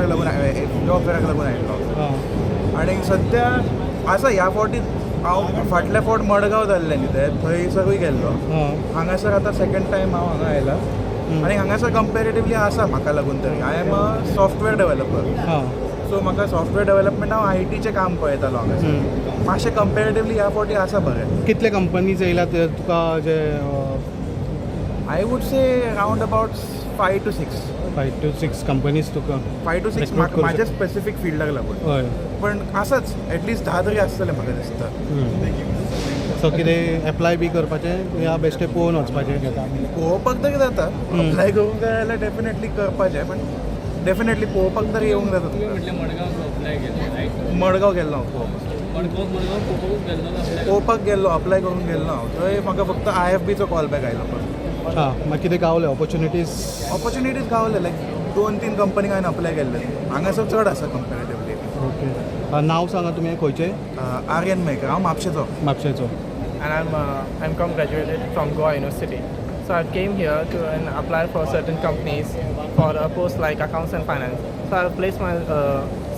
हांगासर लागून जॉब फेराक लागून आयिल्लो आनी सद्या आसा ह्या फावटी हांव फाटल्या फावट मडगांव जाल्लें न्ही ते थंयसरूय गेल्लो हांगासर आतां सेकंड टायम हांव हांगा आयला आनी हांगासर कंपेरेटिवली आसा म्हाका लागून तरी I am a software developer so म्हाका सॉफ्टवेअर डेवलपमेंट हांव IT काम पळयतालो हांगासर मातशें कंपेरेटिवली ह्या फावटी आसा बरें. कितले कंपनीज येयला तुका जे I would say around about 5 to 6 companies तुका 5 to 6 म्हाज्या स्पेसिफीक फिल्डाक लागून हय पण आसाच एटलिस्ट 10 तरी आसतले म्हाका दिसता. सो कितें एप्लाय बी करपाचें या बेश्टें पळोवन वचपाचें पळोवपाक तरी जाता अप्लाय करूंक जाय जाल्यार डेफिनेटली करपाचें पण डेफिनेटली पळोवपाक तरी येवंक जाता. मडगांव गेल्लो हांव पळोवपाक गेल्लो अप्लाय करूंक गेल्लो हांव थंय म्हाका फक्त IFBचो कॉल बॅक आयलो पण मागीर कितें गावलें ऑपॉर्च्युनिटीज गावले लायक 2-3 कंपनीक हांवें अप्लाय केल्ले हांगासर चड आसा कंपेरेटिवली. ओके नांव सांगा तुमी खंयचें? आर्यन मेकर हांव म्हापशेचो. And I'm graduated from Goa University. So I came here to apply for certain companies for a post like accounts and finance. So I'll place my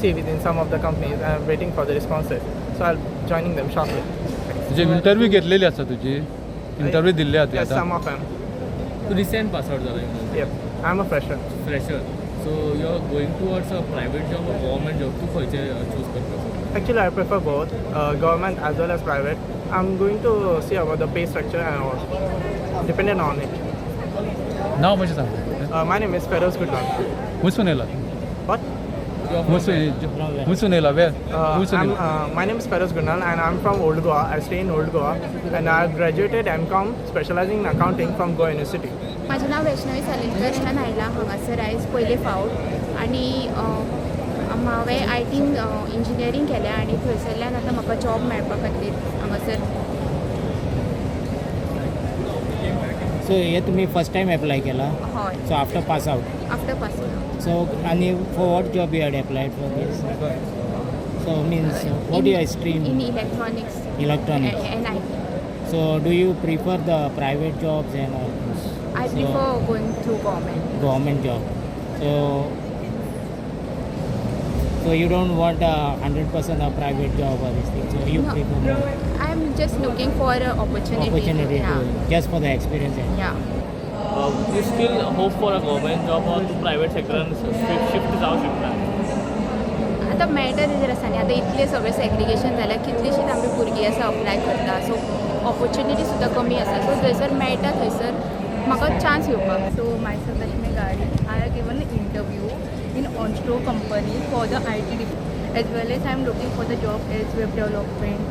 CV in some of the companies and I'm waiting for the responses. So I'll joining them shortly. तुझे interview घेतलेली आसा तुजी interview दिल्ले आहात Yes, some of them. तू recent pass out जाला. Yep, I'm a fresher. So you're going towards a private job or government job. तू खंयचे चूज करता? Actually, I prefer both, government as well as private. I'm going to see about the pay structure and all, dependent on it. नाव मातशें सांग. My name is Feroz Gudlan. खुंयसून येयला? What? खुंयसून येयला where? My name is Feroz Gudlan and I'm from Old Goa. I stay in Old Goa and I graduated MCOM specializing in accounting from Goa University. माझें नांव वैष्णवी सालिंकरच्यान आयलां हांगासर आयज पयले फावट आनी हांवें IT इंजिनियरींग केलें आनी थंयसरल्यान आतां म्हाका जॉब मेळपा खातीर हांगासर. सो हे तुम्ही फर्स्ट टाइम अप्लाय केला? हय. So after pass out? After passing. So आणि for what job you had applied for this? So means what your stream? In electronics. Electronics. And IT. So do you prefer the private jobs and all? I prefer going through Government job. So you don't want 100% a private job or this thing. So you prefer more I'm just looking for an opportunity. just for the experience. Yeah. You still hope for a government job or to private sector and shift जावं शकता? आतां मेळटा तेजेर आसा न्ही आतां इतलें सगळें सेग्रिगेशन जाल्यार कितलीशींच आमी भुरगीं आसा अप्लाय करता सो ऑपॉर्च्युनिटी सुद्दां कमी आसा सो थंयसर मेळटा थंयसर म्हाका चान्स येवपाक. So myself Rashmi Gari, I have given an interview in Onstro company for the IT as well as I am looking for the job as web development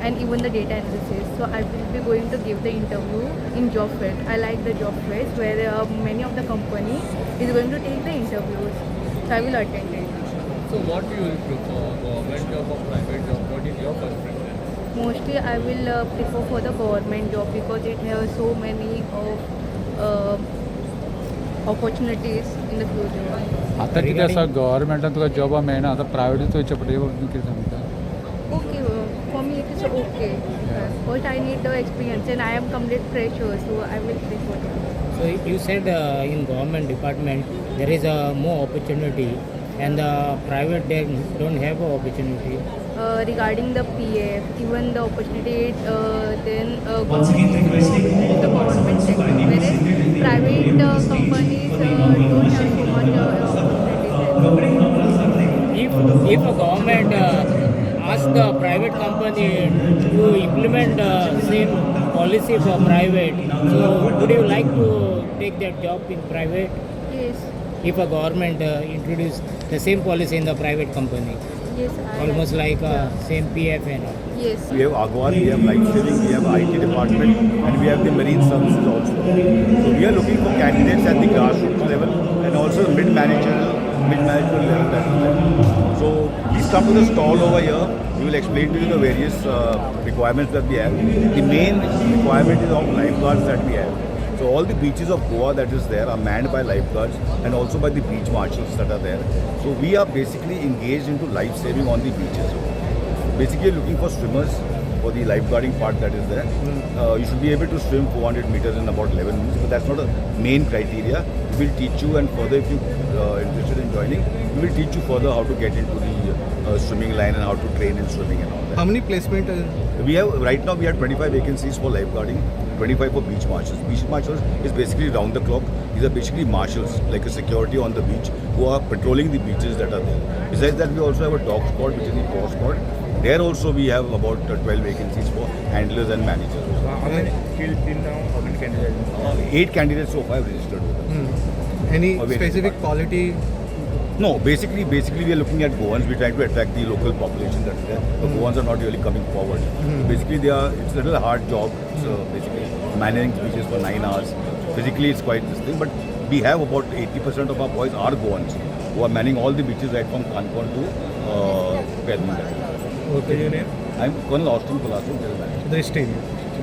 and even the data analysis. So I will be going to give the interview in job fair. I like the job fairs where many of the company is going to take the interviews. So I will attend it. So what you will prefer, government job or private job? What is your first preference? Mostly I will prefer for the government job because it has so many of opportunities in the future. आता कितें आसा गव्हर्मेंटान तुका जॉबा मेळना आतां प्रायवेटूच वयचें पडटा कितें सांगता? Okay, for me it is okay. But I need the experience and I am complete fresher, so I will prefer that. So you said in government department there is more opportunity and the private they don't have an opportunity. Regarding the PF, even the opportunity then goes to the government sector, whereas private companies don't have so much opportunities. If a government asks the private company to implement same policy for private, so would you like to take that job in private? Yes. If a government introduce the same policy in the private company, Yes, almost like same PF and all. Yes. We have Agwan, we have life saving, we have IT department, and we have the marine services also. So we are looking for candidates at the grassroots level and also the mid-management level as well. So please come to the stall over here. We will explain to you the various requirements that we have. The main requirement is of lifeguards that we have. So all the beaches of Goa that is there are manned by lifeguards and also by the beach marshals that are there. So we are basically engaged into life saving on the beaches. Basically looking for swimmers for the lifeguarding part that is there. You should be able to swim 400 meters in about 11 minutes, but that's not a main criteria. We will teach you, and further if you interested in joining, we will teach you further how to get into the swimming line and how to train in swimming and all that. How many placement? We have right now we have 25 vacancies for lifeguarding, 25 for beach marshals. Beach marshals is basically round the clock. These are basically marshals, like a security on the beach, who are patrolling the beaches that are there. Besides that, we also have a dog squad, which is the paw squad. There also we have about 12 vacancies for handlers and managers. How many till now? How many candidates? 8 candidates so far have registered with us. Any Or very specific fast. quality? No, basically we are looking at Goans. We're trying to attract the local population that's there. The Goans are not really coming forward. Basically, it's a little hard job. So basically, managing beaches for 9 hours. Physically, it's quite this thing. But we have about 80% of our boys are Goans who are manning all the beaches right from Kanpur to Pedman. Okay. Your name? I'm Colonel Austin Palacio, General Manager. This team.